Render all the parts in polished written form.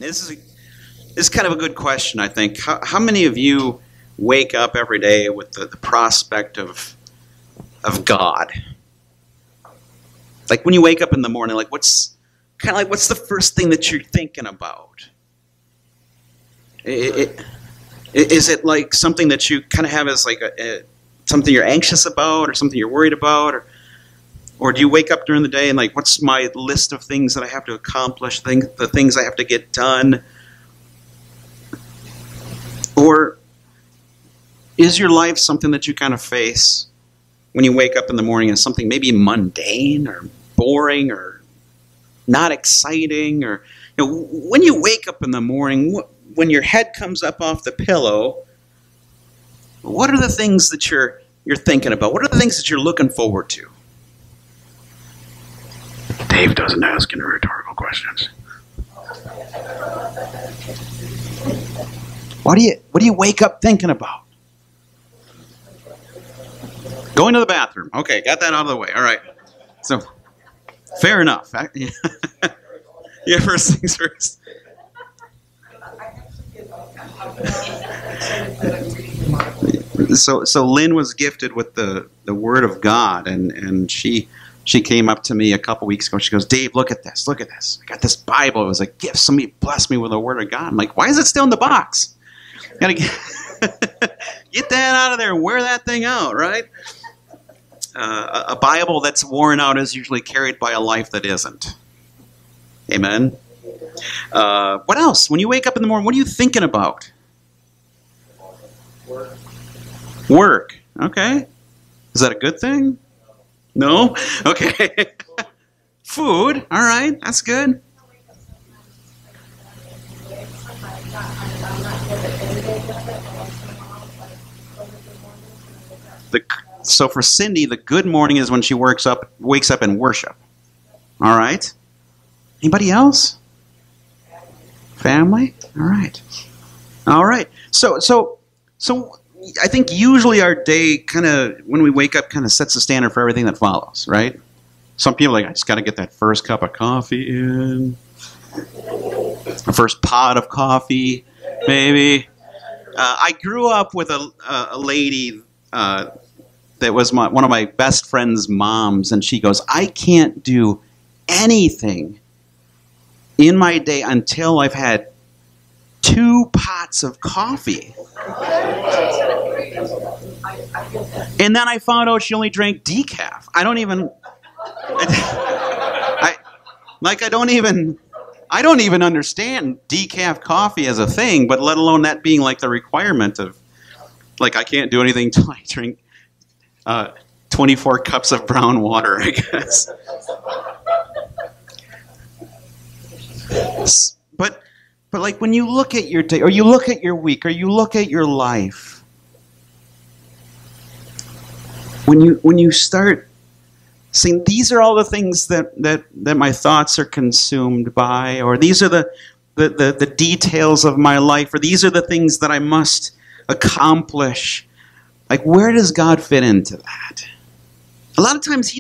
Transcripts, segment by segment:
This is kind of a good question, I think. How many of you wake up every day with the prospect of God? Like when you wake up in the morning, like what's the first thing that you're thinking about? Is it like something that you kind of have as like something you're anxious about or something you're worried about? Or do you wake up during the day and like, what's my list of things that I have to accomplish, the things I have to get done? Or is your life something that you kind of face when you wake up in the morning as something maybe mundane or boring or not exciting? Or when you wake up in the morning, when your head comes up off the pillow, what are the things that you're thinking about? What are the things that you're looking forward to? Dave doesn't ask any rhetorical questions. What do you wake up thinking about? Going to the bathroom. Okay, got that out of the way. All right. So, fair enough. Yeah, first things first. So Lynn was gifted with the Word of God, and she came up to me a couple weeks ago. She goes, "Dave, look at this. Look at this. I got this Bible. It was a gift. Somebody blessed me with the Word of God." I'm like, "Why is it still in the box? Gotta get that out of there. Wear that thing out, right?" A Bible that's worn out is usually carried by a life that isn't. Amen. What else? When you wake up in the morning, what are you thinking about? Work. Okay. Is that a good thing? No? Okay. Food. All right. That's good. So for Cindy, the good morning is when she wakes up in worship. All right. Anybody else? Family? All right. All right. So I think usually our day kind of, when we wake up, kind of sets the standard for everything that follows, right? Some people are like, I just got to get that first cup of coffee in. The first pot of coffee, maybe. I grew up with a lady that was one of my best friend's moms, and she goes, "I can't do anything in my day until I've had 2 pots of coffee." And then I found out she only drank decaf. I don't even understand decaf coffee as a thing, but let alone that being like the requirement of, like, I can't do anything till I drink 24 cups of brown water, I guess. But like when you look at your day, or you look at your week, or you look at your life, when you start saying, these are all the things that my thoughts are consumed by, or these are the details of my life, or these are the things that I must accomplish, like, where does God fit into that? A lot of times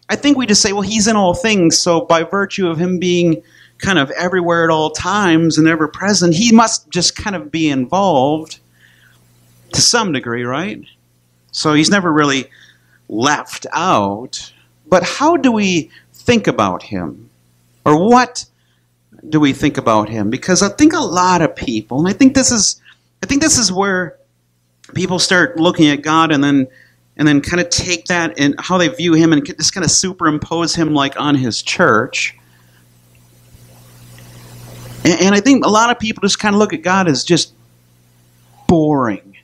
I think we just say, well, he's in all things, so by virtue of him being kind of everywhere at all times and ever present, he must just kind of be involved to some degree, right? So he's never really left out. But how do we think about him? Or what do we think about him? Because I think a lot of people, and I think this is where people start looking at God and then kind of take that and how they view him and just kind of superimpose him like on his church. And I think a lot of people just kind of look at God as just boring.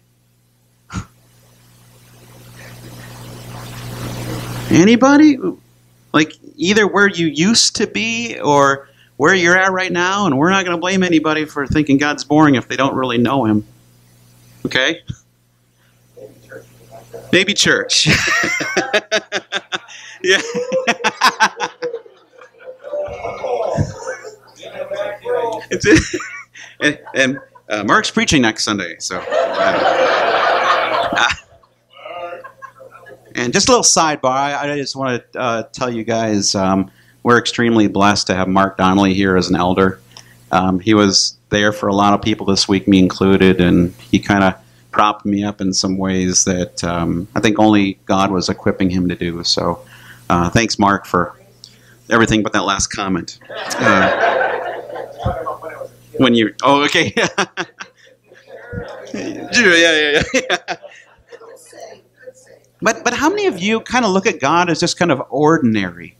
Anybody? Like, either where you used to be or where you're at right now, and we're not going to blame anybody for thinking God's boring if they don't really know him. Okay? Maybe church. Yeah. and Mark's preaching next Sunday, so. And just a little sidebar, I just want to tell you guys, we're extremely blessed to have Mark Donnelly here as an elder. He was there for a lot of people this week, me included, and he kind of propped me up in some ways that I think only God was equipping him to do. So thanks, Mark, for everything but that last comment. When you, oh, okay. Yeah. But how many of you kind of look at God as just kind of ordinary?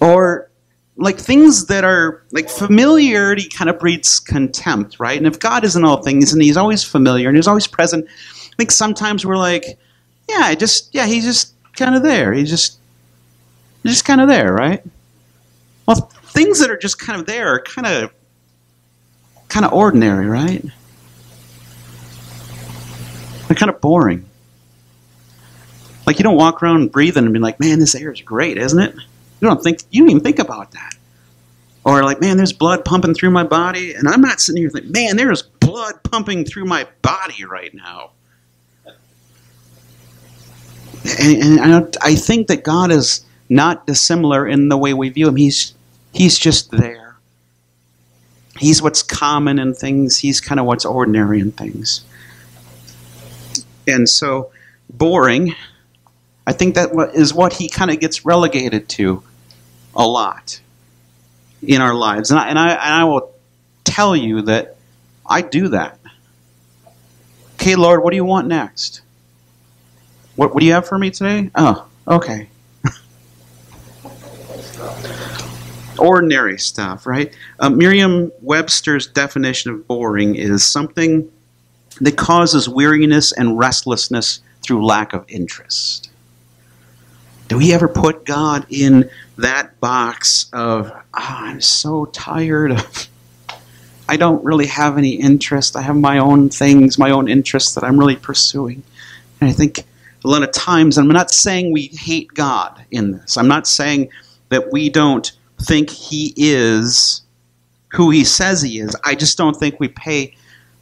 Or like things that are, like familiarity kind of breeds contempt, right? And if God is in all things and he's always familiar and he's always present, I think sometimes we're like, he's just kind of there. He's just kind of there, right? Well, things that are just kind of there are kind of ordinary, right? They're kind of boring. Like you don't walk around breathing and be like, man, this air is great, isn't it? You don't even think about that. Or like, man, there's blood pumping through my body, and I'm not sitting here thinking, man, there's blood pumping through my body right now. And I think that God is not dissimilar in the way we view him. He's just there. He's what's common in things. He's kind of what's ordinary in things. And so, boring, I think that is what he kind of gets relegated to a lot in our lives. And I will tell you that I do that. Okay, Lord, what do you want next? What do you have for me today? Oh, okay. Ordinary stuff, right? Merriam-Webster's definition of boring is something that causes weariness and restlessness through lack of interest. Do we ever put God in that box of, I'm so tired of, I don't really have any interest. I have my own things, my own interests that I'm really pursuing. And I think a lot of times, and I'm not saying we hate God in this. I'm not saying that we don't think he is who he says he is. I just don't think we pay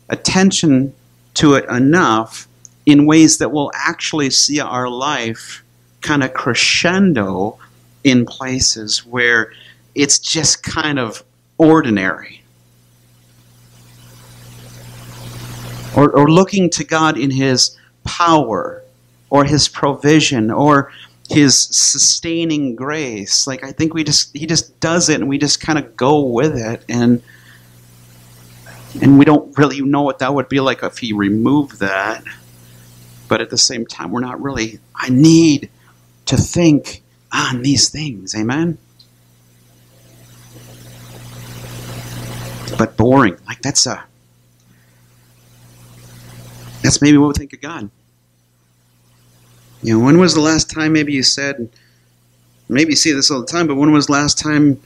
attention to it enough in ways that will actually see our life kind of crescendo in places where it's just kind of ordinary. Or looking to God in his power or his provision or his sustaining grace. Like I think he just does it and we just kind of go with it, and we don't really know what that would be like if he removed that. But at the same time, we're not really, I need to think on these things. Amen? But boring. Like that's maybe what we think of God. You know, when was the last time maybe you said, maybe you see this all the time, but when was the last time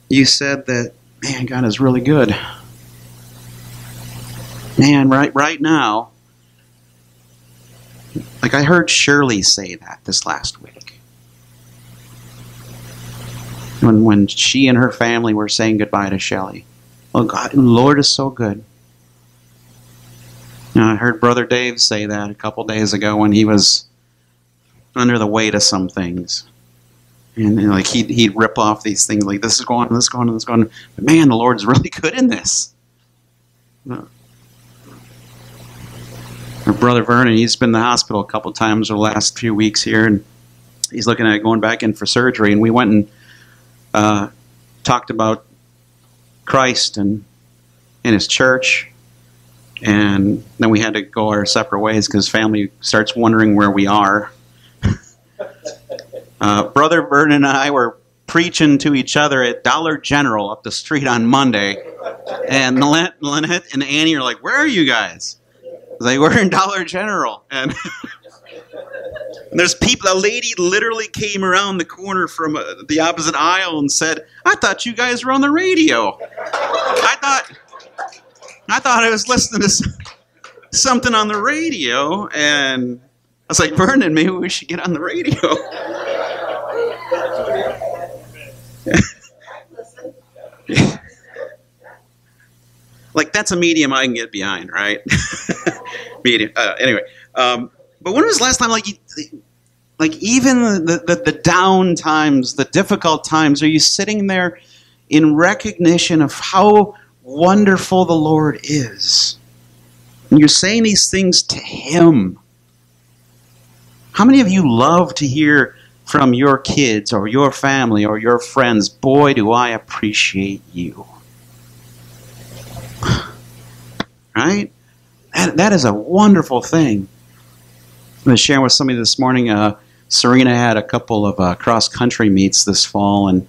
you said that, man, God is really good? Man, right now, like I heard Shirley say that this last week. When she and her family were saying goodbye to Shelley. Oh, God, the Lord is so good. Now, I heard Brother Dave say that a couple days ago when he was under the weight of some things. And like he'd rip off these things like this is going, this is going, this is going. But man, the Lord's really good in this. Our Brother Vernon, he's been in the hospital a couple times over the last few weeks here, and he's looking at going back in for surgery. And we went and talked about Christ and his church, and then we had to go our separate ways because family starts wondering where we are. Brother Vernon and I were preaching to each other at Dollar General up the street on Monday, and Lynette and Annie are like, "Where are you guys?" I was like, "We're in Dollar General," and and there's people. A lady literally came around the corner from the opposite aisle and said, "I thought you guys were on the radio. I thought I was listening to something on the radio." And I was like, "Vernon, maybe we should get on the radio." Like that's a medium I can get behind, right? Medium. Anyway, but when was the last time, like even the down times, the difficult times, are you sitting there in recognition of how wonderful the Lord is. And you're saying these things to Him. How many of you love to hear from your kids or your family or your friends, boy, do I appreciate you? Right? That is a wonderful thing. I was sharing with somebody this morning, Serena had a couple of cross-country meets this fall, and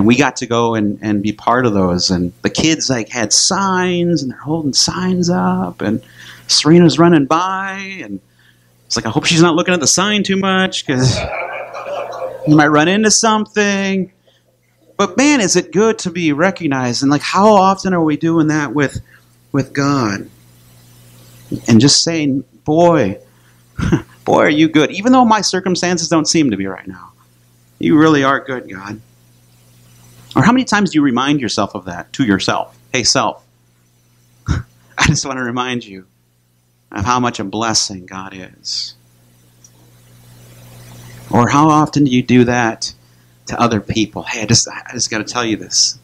we got to go and be part of those. And the kids had signs, and they're holding signs up, and Serena's running by, and it's like, I hope she's not looking at the sign too much, because you might run into something. But man, is it good to be recognized, and how often are we doing that with God? And just saying, boy, are you good. Even though my circumstances don't seem to be right now. You really are good, God. Or how many times do you remind yourself of that to yourself? Hey, self, I just want to remind you of how much a blessing God is. Or how often do you do that to other people? Hey, I just got to tell you this.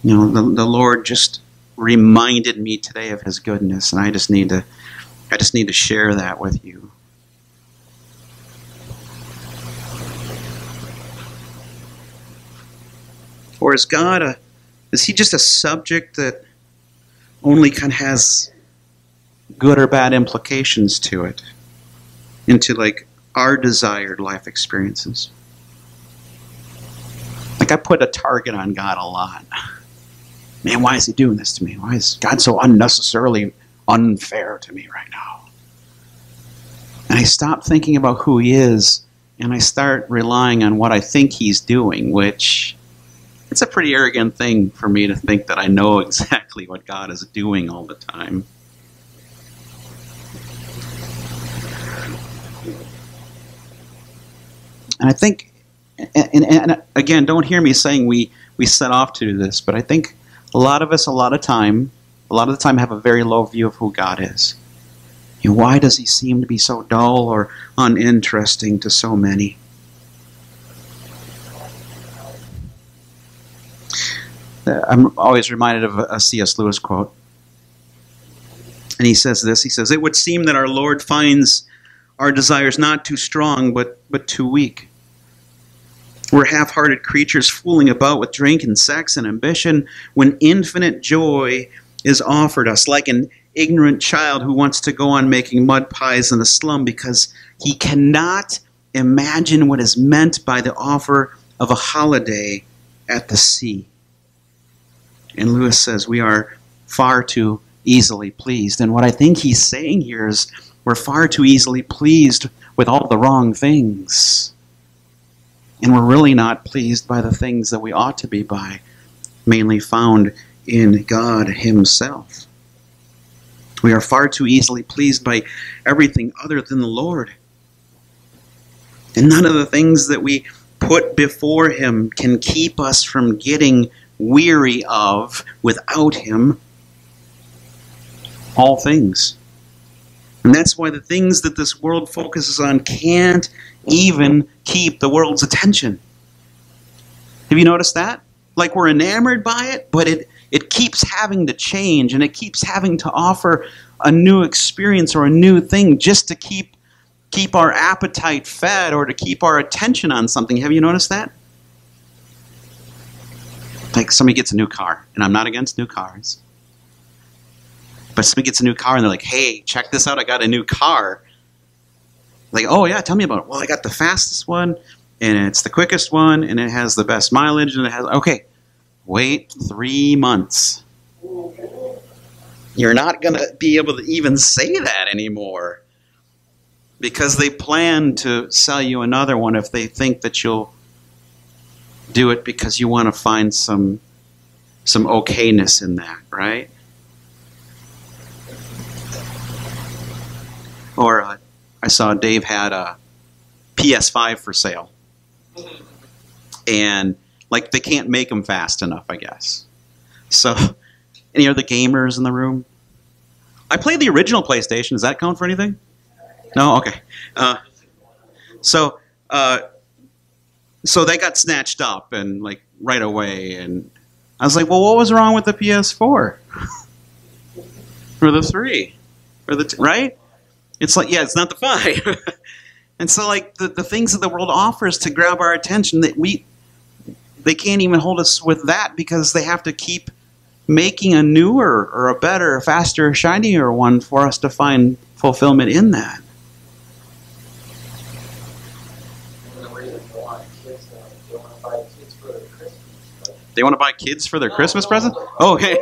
The Lord just reminded me today of His goodness, and I just need to share that with you. Or is God is He just a subject that only kind of has good or bad implications to it, into our desired life experiences? I put a target on God a lot. Man, why is He doing this to me? Why is God so unnecessarily unfair to me right now? And I stop thinking about who He is, and I start relying on what I think He's doing, which it's a pretty arrogant thing for me to think that I know exactly what God is doing all the time. And I think, and again, don't hear me saying we set off to do this, but I think a lot of us, a lot of the time, have a very low view of who God is. Why does He seem to be so dull or uninteresting to so many? I'm always reminded of a C.S. Lewis quote. And he says this, he says, "It would seem that our Lord finds our desires not too strong, but too weak. We're half-hearted creatures fooling about with drink and sex and ambition when infinite joy is offered us, like an ignorant child who wants to go on making mud pies in the slum because he cannot imagine what is meant by the offer of a holiday at the sea." And Lewis says we are far too easily pleased. And what I think he's saying here is we're far too easily pleased with all the wrong things. And we're really not pleased by the things that we ought to be by, mainly found in God Himself. We are far too easily pleased by everything other than the Lord. And none of the things that we put before Him can keep us from getting weary of, without Him, all things. And that's why the things that this world focuses on can't even keep the world's attention. Have you noticed that? We're enamored by it, but it keeps having to change, and it keeps having to offer a new experience or a new thing just to keep our appetite fed or to keep our attention on something. Have you noticed that? Somebody gets a new car, and I'm not against new cars. But somebody gets a new car, and they're like, "Hey, check this out, I got a new car." Oh yeah, tell me about it. Well, I got the fastest one, and it's the quickest one, and it has the best mileage, and it has... Okay, wait 3 months. You're not going to be able to even say that anymore. Because they plan to sell you another one if they think that you'll do it because you want to find some okayness in that, right? Or I saw Dave had a PS5 for sale. And they can't make them fast enough, I guess. So, any other gamers in the room? I played the original PlayStation. Does that count for anything? No? Okay. So they got snatched up, and right away. And I was like, well, what was wrong with the PS4? Or the 3? Or the right? It's like, yeah, it's not the 5. And so like the things that the world offers to grab our attention, that they can't even hold us with that, because they have to keep making a newer or a better, faster, shinier one for us to find fulfillment in that. They want to buy kids for their Christmas present? Oh, okay.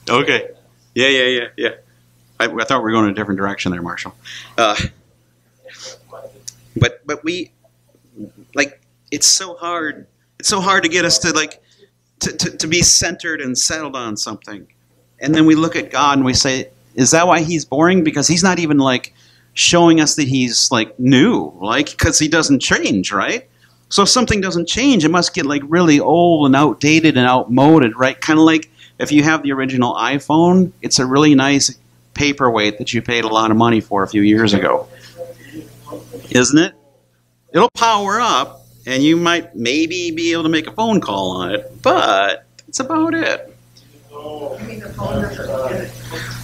Okay. Yeah. I thought we were going in a different direction there, Marshall. But we, like, it's so hard. It's so hard to get us to like to be centered and settled on something, and then we look at God and we say, "Is that why He's boring? Because He's not even like showing us that He's like new, like, because He doesn't change, right? So if something doesn't change, it must get like really old and outdated and outmoded, right? Kind of like if you have the original iPhone, it's a really nice paperweight that you paid a lot of money for a few years ago, isn't it? It'll power up, and you might maybe be able to make a phone call on it, but that's about it.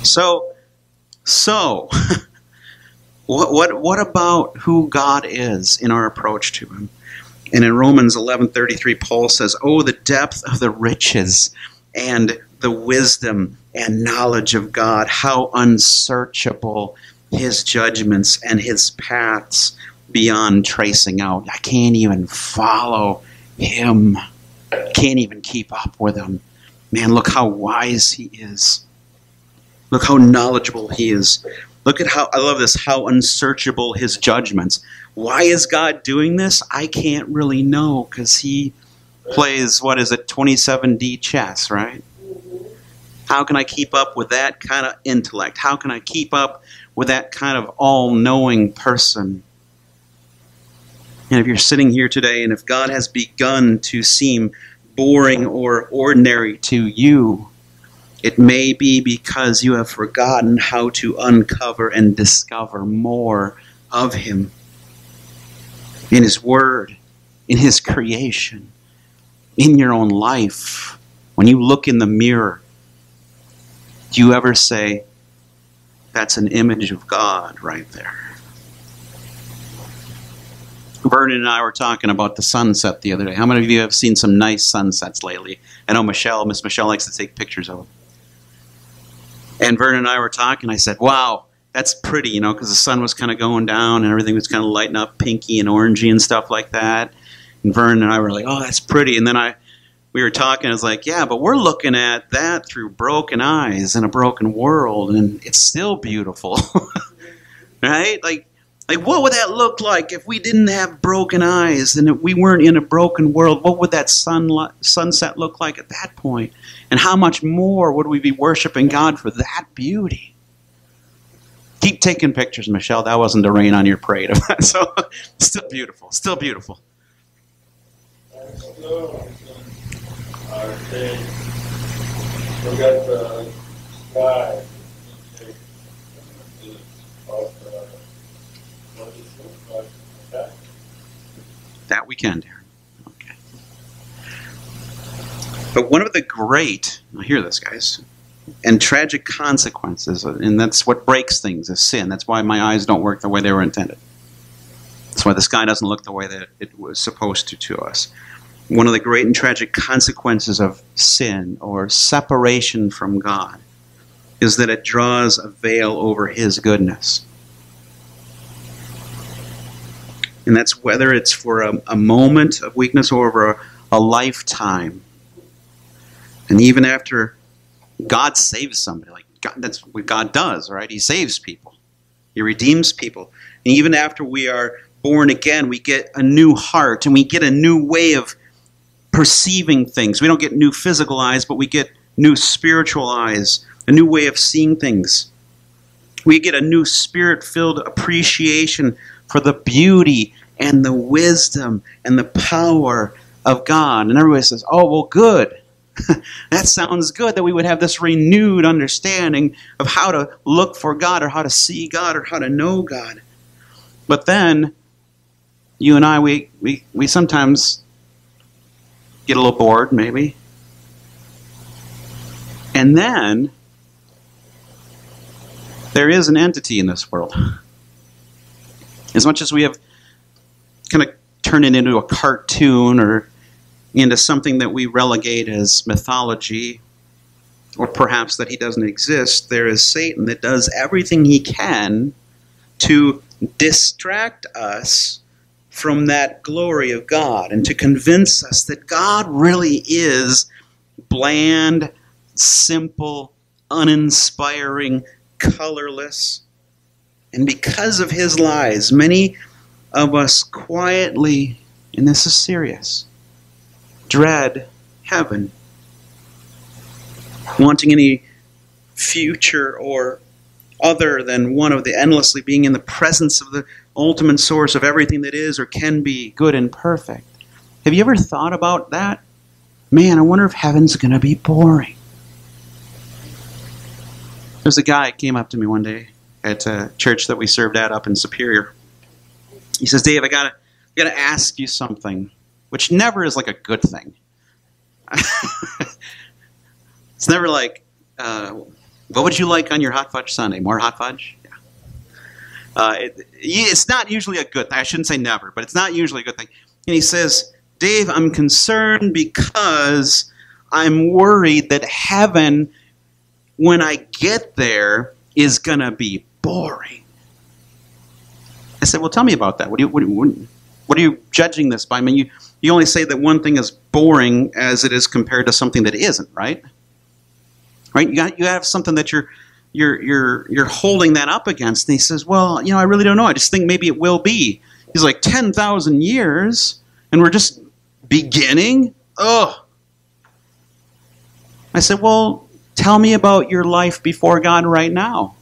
So what about who God is in our approach to Him? And in Romans 11:33, Paul says, "Oh, the depth of the riches and the wisdom and knowledge of God, how unsearchable His judgments and His paths beyond tracing out." I can't even follow Him. Can't even keep up with Him. Man, look how wise He is. Look how knowledgeable He is. Look at how, I love this, how unsearchable His judgments. Why is God doing this? I can't really know, because He plays, 27D chess, right? How can I keep up with that kind of intellect? How can I keep up with that kind of all-knowing person? And if you're sitting here today, and if God has begun to seem boring or ordinary to you, it may be because you have forgotten how to uncover and discover more of Him in His Word, in His creation, in your own life. When you look in the mirror, do you ever say, that's an image of God right there? Vernon and I were talking about the sunset the other day. How many of you have seen some nice sunsets lately? I know Miss Michelle likes to take pictures of them. And Vernon and I were talking. I said, wow, that's pretty, because the sun was kind of going down and everything was kind of lighting up pinky and orangey and stuff like that. And Vernon and I were like, oh, that's pretty. And then we were talking. I was like, yeah, but we're looking at that through broken eyes in a broken world, and it's still beautiful. Right? Like what would that look like if we didn't have broken eyes and if we weren't in a broken world? What would that sunset look like at that point? And how much more would we be worshiping God for that beauty? Keep taking pictures, Michelle. That wasn't the rain on your parade. So, still beautiful. Still beautiful. Look at the sky. That we can, Darren. Okay. But one of the great, now hear this, guys, and tragic consequences, and that's what breaks things, is sin. That's why my eyes don't work the way they were intended. That's why the sky doesn't look the way that it was supposed to us. One of the great and tragic consequences of sin or separation from God is that it draws a veil over His goodness. And that's whether it's for a moment of weakness or over a lifetime. And even after God saves somebody, like God, that's what God does, right? He saves people. He redeems people. And even after we are born again, we get a new heart and we get a new way of perceiving things. We don't get new physical eyes, but we get new spiritual eyes, a new way of seeing things. We get a new spirit-filled appreciation for the beauty and the wisdom and the power of God. And everybody says, oh, well, good. That sounds good, that we would have this renewed understanding of how to look for God or how to see God or how to know God. But then you and I, we sometimes get a little bored, maybe. And then there is an entity in this world. As much as we have kind of turned it into a cartoon or into something that we relegate as mythology, or perhaps that he doesn't exist, there is Satan that does everything he can to distract us from that glory of God and to convince us that God really is bland, simple, uninspiring, colorless. And because of his lies, many of us quietly, and this is serious, dread heaven, wanting any future or other than one of the endlessly being in the presence of the ultimate source of everything that is or can be good and perfect. Have you ever thought about that? Man, I wonder if heaven's going to be boring. There's a guy who came up to me one day at a church that we served at up in Superior. He says, Dave, I gotta ask you something, which never is like a good thing. It's never like, what would you like on your hot fudge sundae? More hot fudge? Yeah. It's not usually a good thing. I shouldn't say never, but it's not usually a good thing. And he says, Dave, I'm concerned because I'm worried that heaven, when I get there, is going to be boring. I said, well, tell me about that. What are you judging this by? I mean, you only say that one thing is boring as it is compared to something that isn't, right? Right? You have something that you're holding that up against. And he says, well, I really don't know. I just think maybe it will be. He's like, 10,000 years, and we're just beginning? Ugh. I said, well, tell me about your life before God right now.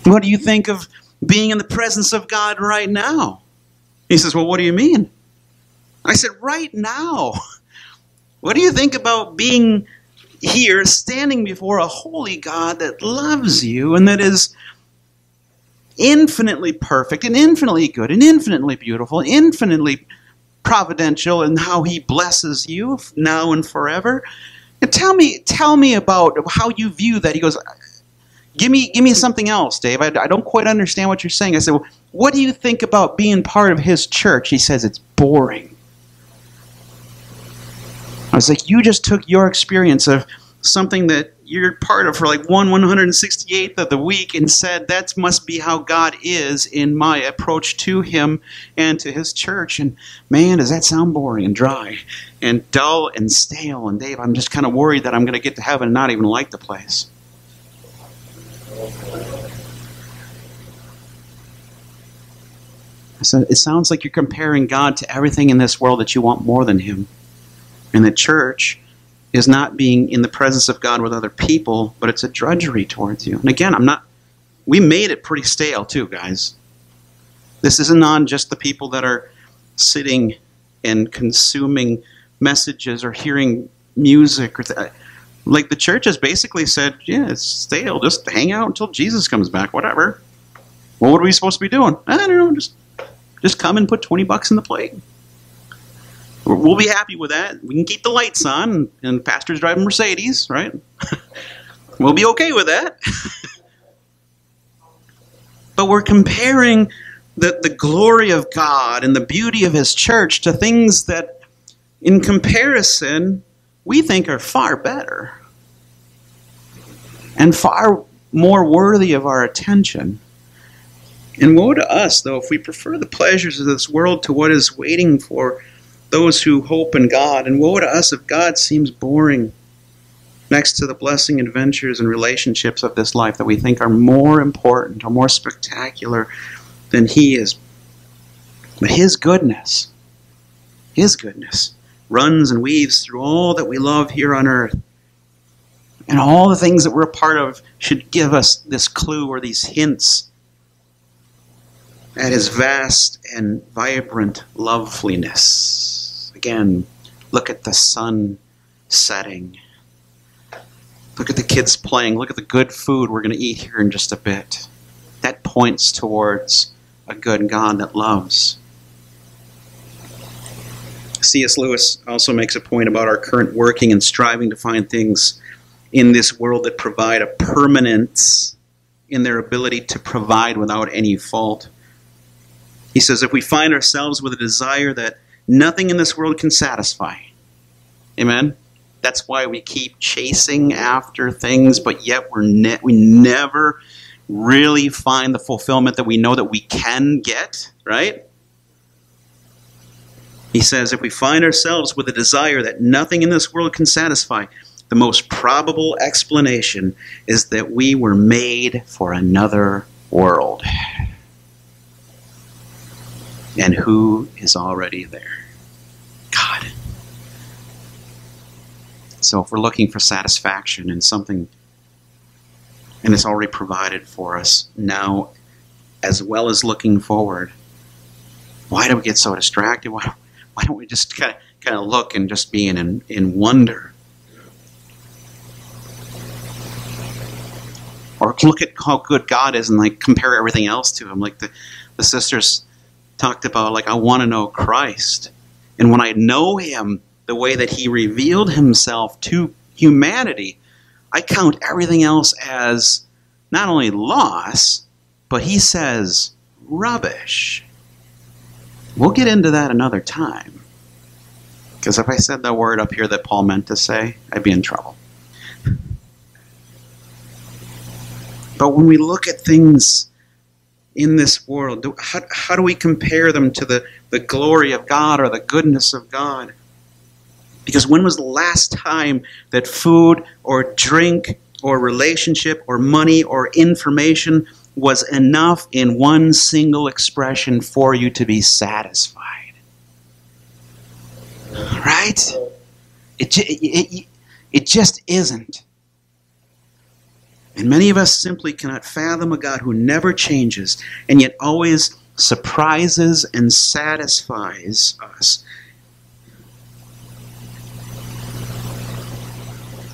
What do you think of being in the presence of God right now? He says, well, what do you mean? I said, right now. What do you think about being here, standing before a holy God that loves you and that is infinitely perfect and infinitely good and infinitely beautiful, infinitely providential in how he blesses you now and forever? And tell me about how you view that. He goes, give me something else, Dave. I don't quite understand what you're saying. I said, well, what do you think about being part of his church? He says, it's boring. I was like, you just took your experience of something that you're part of for like 1/168th of the week and said that must be how God is in my approach to him and to his church. And man, does that sound boring and dry and dull and stale. And Dave, I'm just kind of worried that I'm going to get to heaven and not even like the place. I said, it sounds like you're comparing God to everything in this world that you want more than him. And the church is not being in the presence of God with other people, but it's a drudgery towards you. And again, we made it pretty stale too, guys. This isn't on just the people that are sitting and consuming messages or hearing music. Like the church has basically said, yeah, it's stale. Just hang out until Jesus comes back, whatever. Well, what are we supposed to be doing? I don't know, just come and put $20 in the plate. We'll be happy with that. We can keep the lights on, and pastor's driving Mercedes, right? We'll be okay with that. But we're comparing the glory of God and the beauty of his church to things that, in comparison, we think are far better and far more worthy of our attention. And woe to us, though, if we prefer the pleasures of this world to what is waiting for those who hope in God. And woe to us if God seems boring next to the blessing adventures and relationships of this life that we think are more important or more spectacular than he is. But his goodness runs and weaves through all that we love here on earth. And all the things that we're a part of should give us this clue or these hints at his vast and vibrant loveliness. Again, look at the sun setting. Look at the kids playing. Look at the good food we're going to eat here in just a bit. That points towards a good God that loves. C.S. Lewis also makes a point about our current working and striving to find things in this world that provide a permanence in their ability to provide without any fault. He says, if we find ourselves with a desire that nothing in this world can satisfy, amen? That's why we keep chasing after things, but yet we never really find the fulfillment that we know that we can get, right? He says, if we find ourselves with a desire that nothing in this world can satisfy, the most probable explanation is that we were made for another world. And who is already there? God. So if we're looking for satisfaction in something, and it's already provided for us now, as well as looking forward, why do we get so distracted? Why don't we just kind of look and just be in wonder? Or look at how good God is and like compare everything else to Him. Like the sisters talked about, like, I want to know Christ. And when I know Him the way that He revealed Himself to humanity, I count everything else as not only loss, but He says rubbish. We'll get into that another time. Because if I said the word up here that Paul meant to say, I'd be in trouble. But when we look at things in this world, how do we compare them to the glory of God or the goodness of God? Because when was the last time that food or drink or relationship or money or information was enough in one single expression for you to be satisfied? Right? It just isn't. And many of us simply cannot fathom a God who never changes and yet always surprises and satisfies us.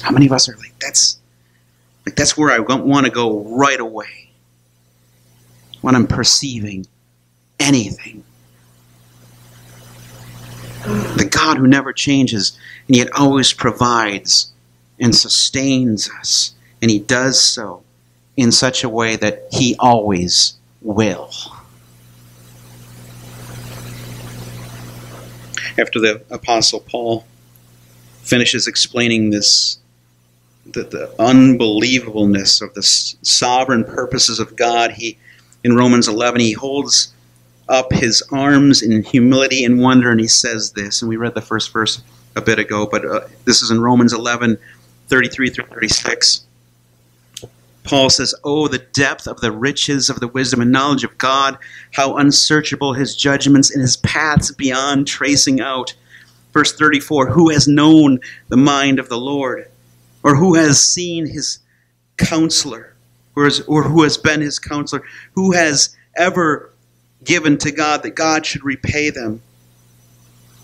How many of us are like, that's where I want to go right away when I'm perceiving anything. The God who never changes and yet always provides and sustains us. And He does so in such a way that He always will. After the Apostle Paul finishes explaining this, the unbelievableness of the sovereign purposes of God, in Romans 11, he holds up his arms in humility and wonder, and he says this, and we read the first verse a bit ago, but this is in Romans 11, 33 through 36. Paul says, "Oh, the depth of the riches of the wisdom and knowledge of God, how unsearchable His judgments and His paths beyond tracing out." Verse 34, "Who has known the mind of the Lord? Or who has seen His counselor? Or who has been His counselor? Who has ever given to God that God should repay them?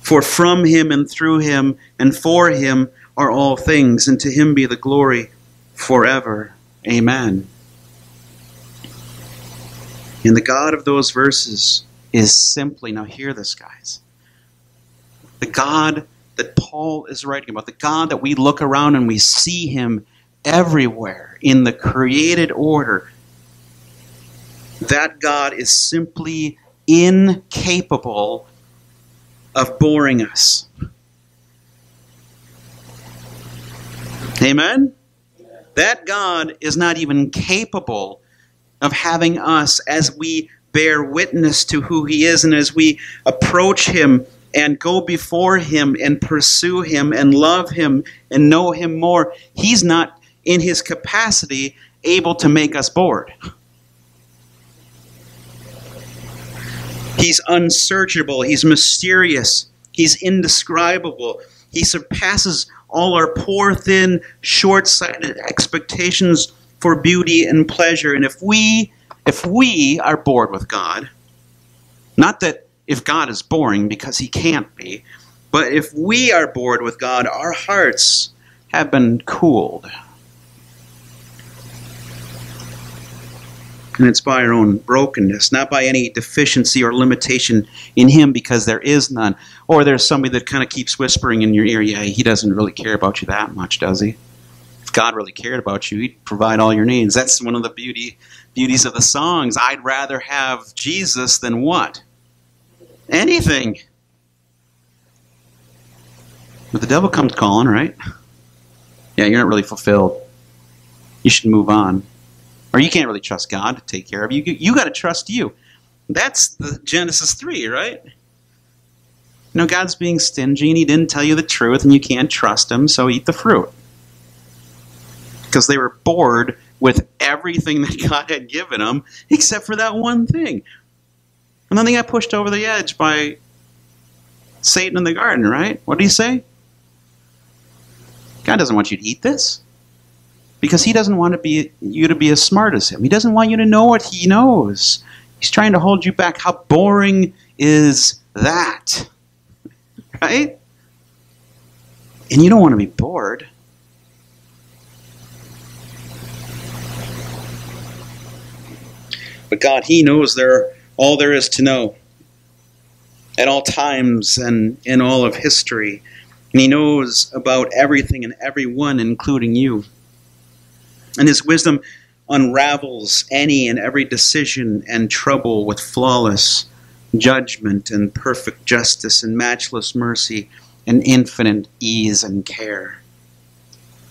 For from Him and through Him and for Him are all things, and to Him be the glory forever. Amen." And the God of those verses is simply, now hear this, guys, the God that Paul is writing about, the God that we look around and we see Him everywhere in the created order, that God is simply incapable of boring us. Amen? That God is not even capable of having us, as we bear witness to who He is and as we approach Him and go before Him and pursue Him and love Him and know Him more, He's not in His capacity able to make us bored. He's unsearchable. He's mysterious. He's indescribable. He surpasses all our poor, thin, short-sighted expectations for beauty and pleasure. And if we are bored with God, not that if God is boring, because He can't be, but if we are bored with God, our hearts have been cooled. And it's by our own brokenness, not by any deficiency or limitation in him, because there is none. Or there's somebody that kind of keeps whispering in your ear, yeah, he doesn't really care about you that much, does he? If God really cared about you, he'd provide all your needs. That's one of the beauties of the songs. I'd rather have Jesus than what? Anything. But the devil comes calling, right? Yeah, you're not really fulfilled. You should move on. Or you can't really trust God to take care of you. You got to trust you. That's the Genesis 3, right? God's being stingy and he didn't tell you the truth and you can't trust him, so eat the fruit. Because they were bored with everything that God had given them except for that one thing. And then they got pushed over the edge by Satan in the garden, right? What did he say? God doesn't want you to eat this. Because he doesn't want you to be as smart as him. He doesn't want you to know what he knows. He's trying to hold you back. How boring is that? Right? And you don't want to be bored. But God, he knows all there is to know. At all times and in all of history. And he knows about everything and everyone, including you. And his wisdom unravels any and every decision and trouble with flawless judgment and perfect justice and matchless mercy and infinite ease and care.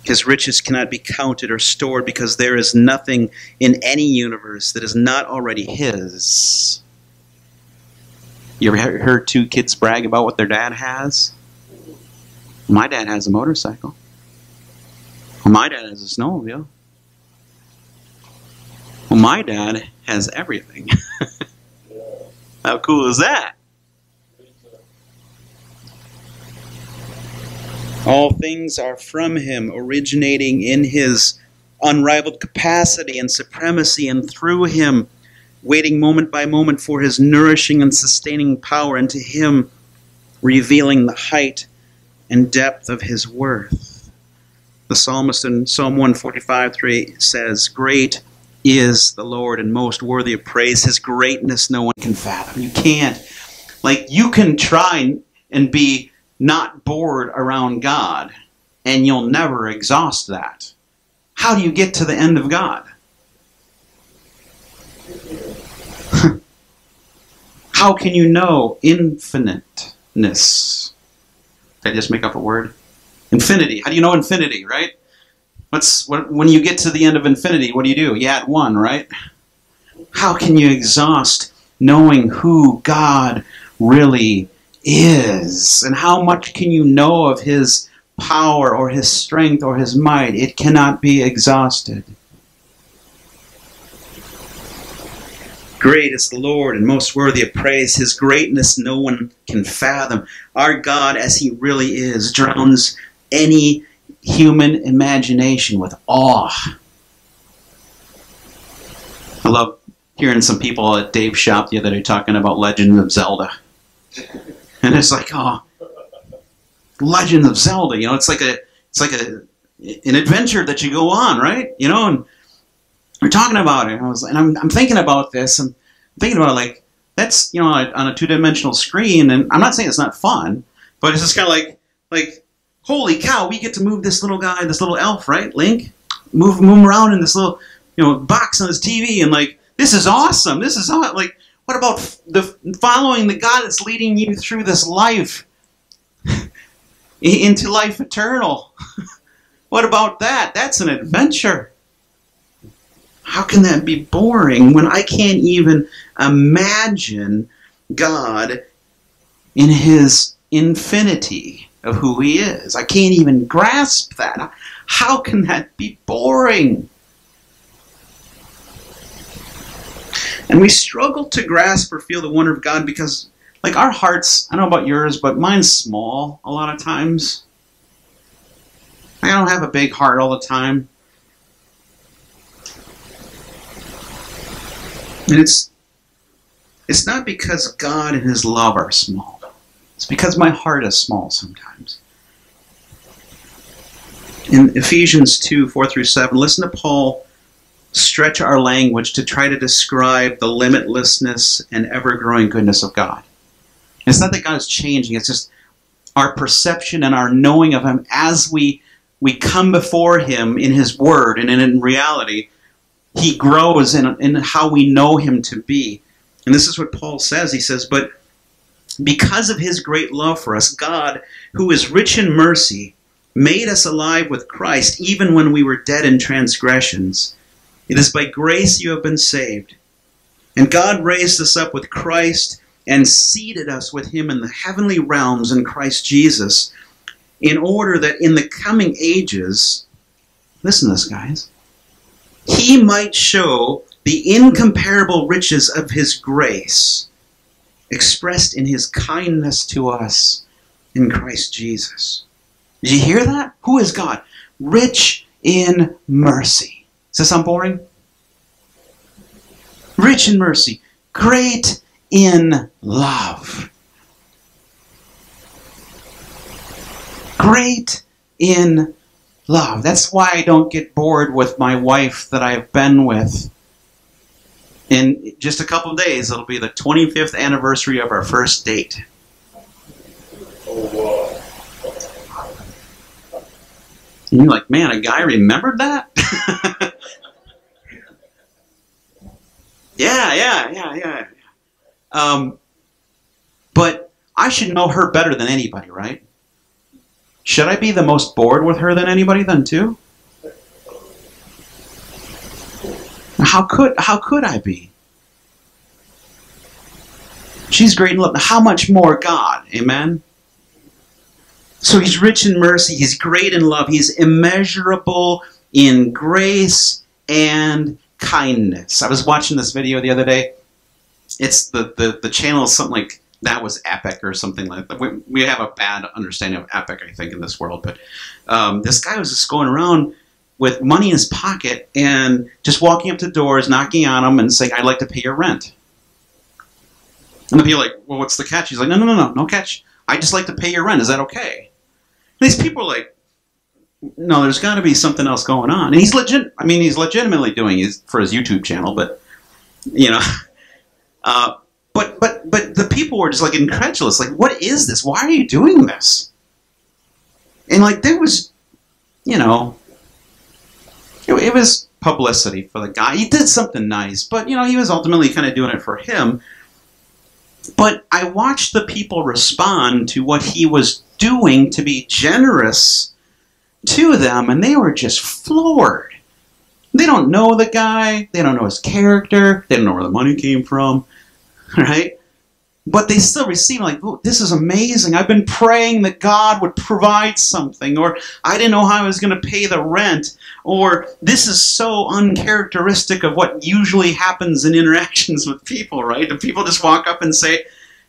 His riches cannot be counted or stored because there is nothing in any universe that is not already his. You ever heard two kids brag about what their dad has? My dad has a motorcycle. Well, my dad has a snowmobile. Well, my dad has everything. How cool is that? All things are from him, originating in his unrivaled capacity and supremacy, and through him, waiting moment by moment for his nourishing and sustaining power, and to him revealing the height and depth of his worth. The psalmist in Psalm 145:3 says, "Great is the Lord and most worthy of praise. His greatness no one can fathom." You can't. You can try and be not bored around God, and you'll never exhaust that. How do you get to the end of God? How can you know infiniteness? Did I just make up a word? Infinity. How do you know infinity, right? When you get to the end of infinity, what do? You add one, right? How can you exhaust knowing who God really is? And how much can you know of his power or his strength or his might? It cannot be exhausted. Great is the Lord and most worthy of praise. His greatness no one can fathom. Our God, as he really is, drowns any human imagination with awe. I love hearing some people at Dave's shop the other day talking about Legend of Zelda. And it's like, oh, Legend of Zelda, it's like an adventure that you go on, right? And we're talking about it, and I'm thinking about this, and I'm thinking about that's on a two-dimensional screen, and I'm not saying it's not fun, but it's just kind of like holy cow, we get to move this little guy, this little elf, right, Link, move him around in this little box on his TV, and this is awesome. This is what about following the God that's leading you through this life into life eternal? What about that? That's an adventure. How can that be boring when I can't even imagine God in his infinity of who he is? I can't even grasp that. How can that be boring? And we struggle to grasp or feel the wonder of God because, our hearts, I don't know about yours, but mine's small a lot of times. I don't have a big heart all the time. And it's not because God and his love are small. It's because my heart is small sometimes. In Ephesians 2:4-7, listen to Paul stretch our language to try to describe the limitlessness and ever-growing goodness of God. It's not that God is changing, it's just our perception and our knowing of Him as we come before Him in His Word, and in reality, He grows in how we know Him to be. And this is what Paul says. He says, but because of His great love for us, God, who is rich in mercy, made us alive with Christ, even when we were dead in transgressions. It is by grace you have been saved. And God raised us up with Christ and seated us with Him in the heavenly realms in Christ Jesus, in order that in the coming ages, listen to this, guys, He might show the incomparable riches of His grace, expressed in His kindness to us in Christ Jesus. Did you hear that? Who is God? Rich in mercy. Does that sound boring? Rich in mercy. Great in love. Great in love. That's why I don't get bored with my wife that I've been with. In just a couple of days, it'll be the 25th anniversary of our first date. And you're like, man, a guy remembered that? Yeah. But I should know her better than anybody, right? Should I be the most bored with her than anybody then too? How could I be? She's great in love. How much more God? Amen? So He's rich in mercy. He's great in love. He's immeasurable in grace and kindness. I was watching this video the other day. It's the channel is something like That Was Epic or something like that. We have a bad understanding of epic, I think, in this world. But this guy was just going around with money in his pocket and just walking up to doors, knocking on them, and saying, "I'd like to pay your rent." And the people are like, "Well, what's the catch?" He's like, No catch. I just like to pay your rent. Is that okay? And these people are like, no, there's got to be something else going on. And he's he's legitimately doing it for his YouTube channel, but, you know, but the people were just like incredulous. Like, what is this? Why are you doing this? And like, there was, you know, it was publicity for the guy. He did something nice, but, you know, he was ultimately kind of doing it for him. But I watched the people respond to what he was doing to be generous to them, and they were just floored. They don't know the guy. They don't know his character. They don't know where the money came from, right? But they still receive, like, oh, this is amazing. I've been praying that God would provide something, or I didn't know how I was going to pay the rent, or this is so uncharacteristic of what usually happens in interactions with people, right? And people just walk up and say,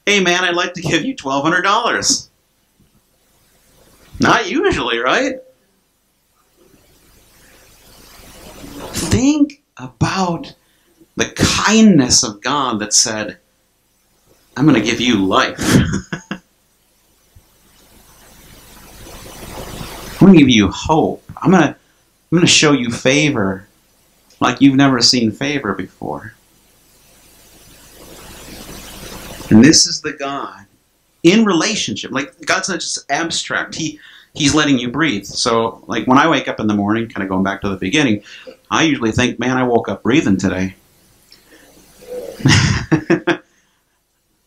"Hey, man, I'd like to give you $1,200. Not usually, right? Think about the kindness of God that said, "I'm going to give you life." I'm going to give you hope. I'm going to show you favor like you've never seen favor before. And this is the God in relationship. Like, God's not just abstract. He's letting you breathe. So, like, when I wake up in the morning, kind of going back to the beginning, I usually think, man, I woke up breathing today.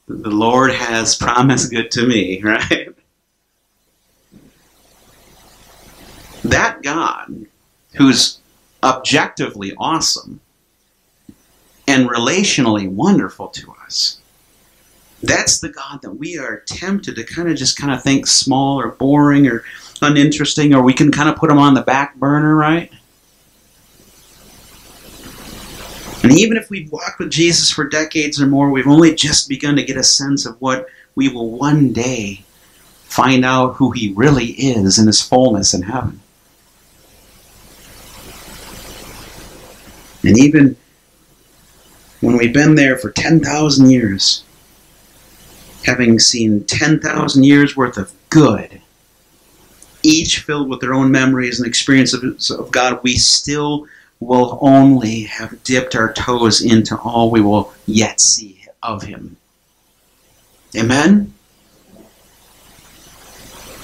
The Lord has promised good to me, right? That God, who's objectively awesome and relationally wonderful to us, that's the God that we are tempted to kind of think small or boring or uninteresting, or we can kind of put him on the back burner, right? And even if we've walked with Jesus for decades or more, we've only just begun to get a sense of what we will one day find out who he really is in his fullness in heaven. And even when we've been there for 10,000 years, having seen 10,000 years worth of good, each filled with their own memories and experiences of God, we still will only have dipped our toes into all we will yet see of him. Amen?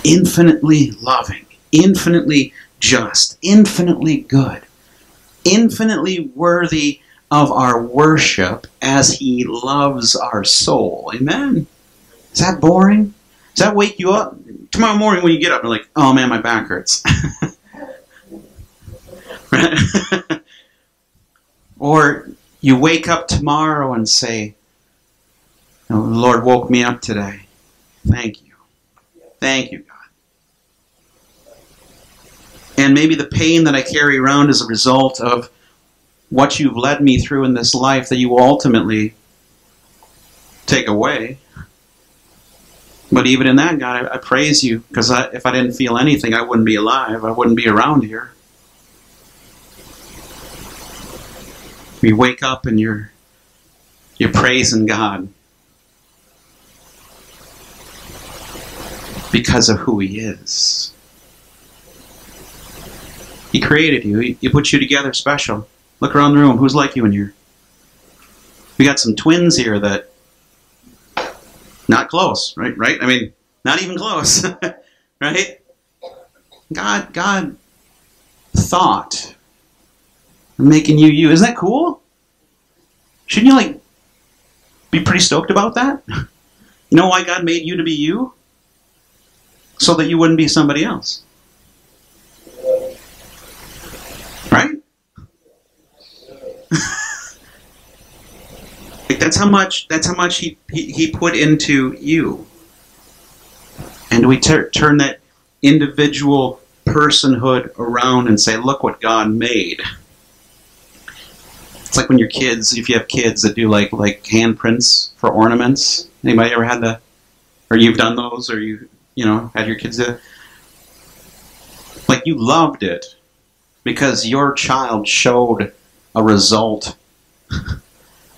Infinitely loving, infinitely just, infinitely good, infinitely worthy of our worship as he loves our soul. Amen? Is that boring? Does that wake you up? Tomorrow morning when you get up, you're like, oh man, my back hurts. Or you wake up tomorrow and say, oh, the Lord woke me up today. Thank you. Thank you, God. And maybe the pain that I carry around is a result of what you've led me through in this life that you will ultimately take away. But even in that, God, I praise you, because if I didn't feel anything, I wouldn't be alive. I wouldn't be around here. You wake up and you're praising God because of who he is. He created you. He put you together special. Look around the room. Who's like you in here? We got some twins here that not close, right? I mean, not even close, right? God thought of making you. Isn't that cool? Shouldn't you be pretty stoked about that? You know why God made you to be you? So that you wouldn't be somebody else. Right? That's how much he put into you. And we turn that individual personhood around and say, look what God made. It's like when your kids, if you have kids that do like handprints for ornaments. Anybody ever had that? Or you've done those, or you had your kids do it? Like you loved it because your child showed a result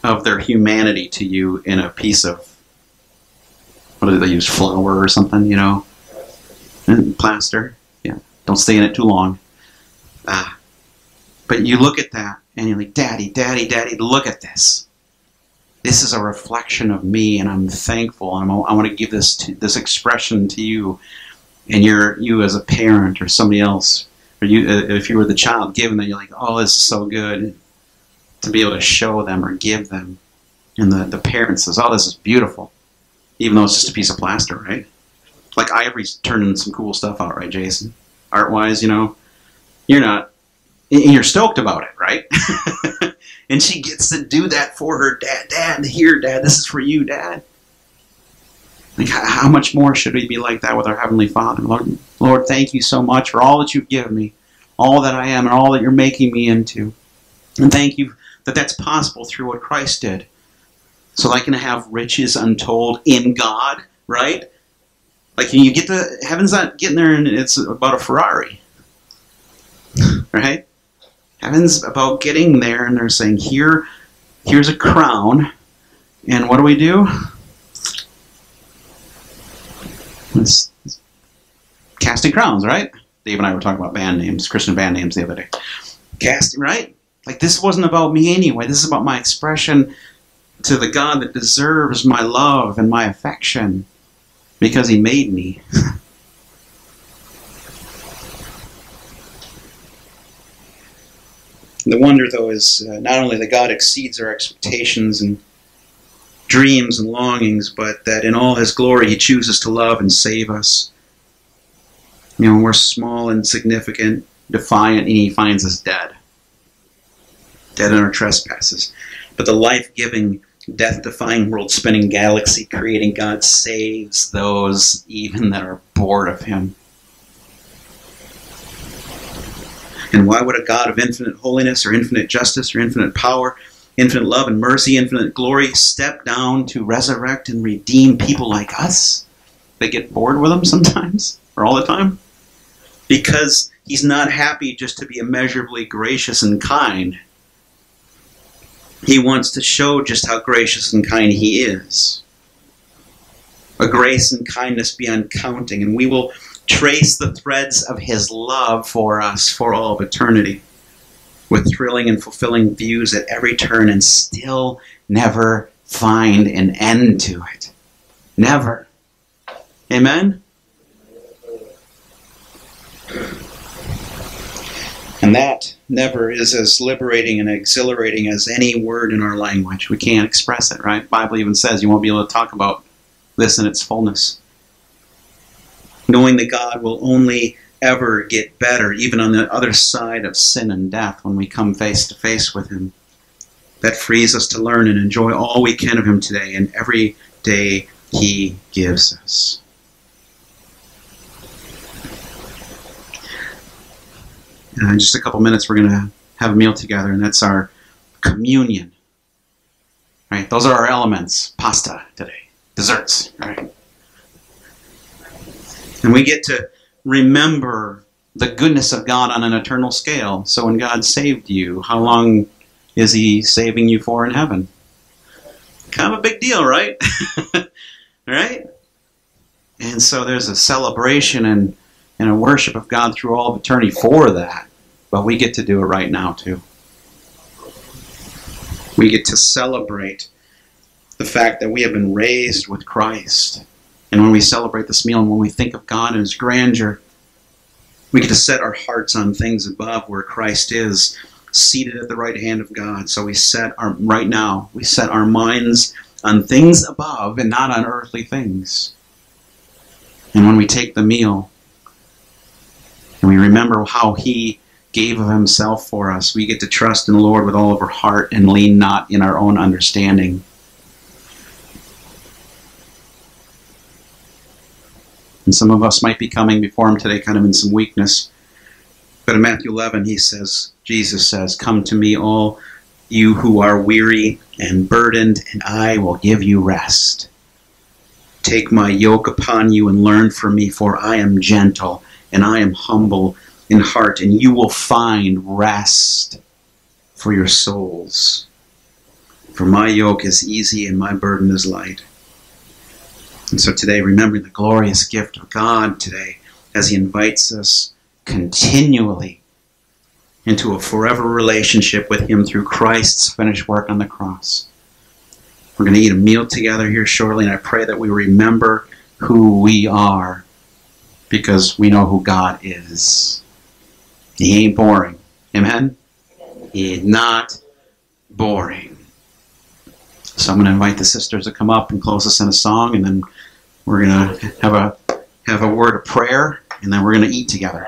of their humanity to you in a piece of, what do they use, flour or something, and plaster. Yeah, don't stay in it too long. But you look at that and you're like, Daddy, Daddy, Daddy, look at this. This is a reflection of me, and I'm thankful. And I want to give this expression to you, and you as a parent or somebody else, or you, if you were the child given that, you're like, oh, this is so good to be able to show them or give them. And the parent says, oh, this is beautiful, even though it's just a piece of plaster, right? Like Ivory's turning some cool stuff out, right, Jason? Art-wise, you're stoked about it, right? And she gets to do that for her dad. Dad, here, Dad, this is for you, Dad. Like, how much more should we be like that with our Heavenly Father? Lord, thank you so much for all that you've given me, all that I am, and all that you're making me into. And thank you that that's possible through what Christ did. So that I can have riches untold in God, right? Like you get to, heaven's not getting there and it's about a Ferrari, right? Heaven's about getting there, and they're saying, here's a crown, and what do? It's casting crowns, right? Dave and I were talking about band names, Christian band names the other day. Casting, right? Like this wasn't about me anyway. This is about my expression to the God that deserves my love and my affection because he made me. The wonder, though, is not only that God exceeds our expectations and dreams and longings, but that in all his glory he chooses to love and save us. We're small, insignificant, defiant, and he finds us dead. Dead in our trespasses. But the life-giving, death-defying, world-spinning galaxy creating God saves those even that are bored of him. And why would a God of infinite holiness or infinite justice or infinite power, infinite love and mercy, infinite glory step down to resurrect and redeem people like us? They get bored with him sometimes, or all the time. Because he's not happy just to be immeasurably gracious and kind. He wants to show just how gracious and kind he is. A grace and kindness beyond counting, and we will trace the threads of his love for us for all of eternity. with thrilling and fulfilling views at every turn and still never find an end to it. Never. Amen? And that never is as liberating and exhilarating as any word in our language. We can't express it, right? The Bible even says you won't be able to talk about this in its fullness. Knowing that God will only ever get better, even on the other side of sin and death, when we come face to face with Him. That frees us to learn and enjoy all we can of Him today and every day He gives us. In just a couple minutes, we're going to have a meal together, and that's our communion. Right? Those are our elements. Pasta today. Desserts. Right? And we get to remember the goodness of God on an eternal scale. So when God saved you, how long is He saving you for in heaven? Kind of a big deal, right? Right? And so there's a celebration and a worship of God through all of eternity for that. But we get to do it right now too. We get to celebrate the fact that we have been raised with Christ. And when we celebrate this meal and when we think of God and His grandeur, we get to set our hearts on things above where Christ is, seated at the right hand of God. So we set our minds on things above and not on earthly things. And when we take the meal and we remember how He gave of Himself for us, we get to trust in the Lord with all of our heart and lean not in our own understanding. And some of us might be coming before Him today kind of in some weakness. But in Matthew 11, Jesus says, "Come to me, all you who are weary and burdened, and I will give you rest. Take my yoke upon you and learn from me, for I am gentle and I am humble in heart, and you will find rest for your souls. For my yoke is easy and my burden is light." And so today, remembering the glorious gift of God today, as He invites us continually into a forever relationship with Him through Christ's finished work on the cross. We're going to eat a meal together here shortly, and I pray that we remember who we are, because we know who God is. He ain't boring. Amen? He is not boring. So I'm going to invite the sisters to come up and close us in a song, and then we're going to have a word of prayer, and then we're going to eat together.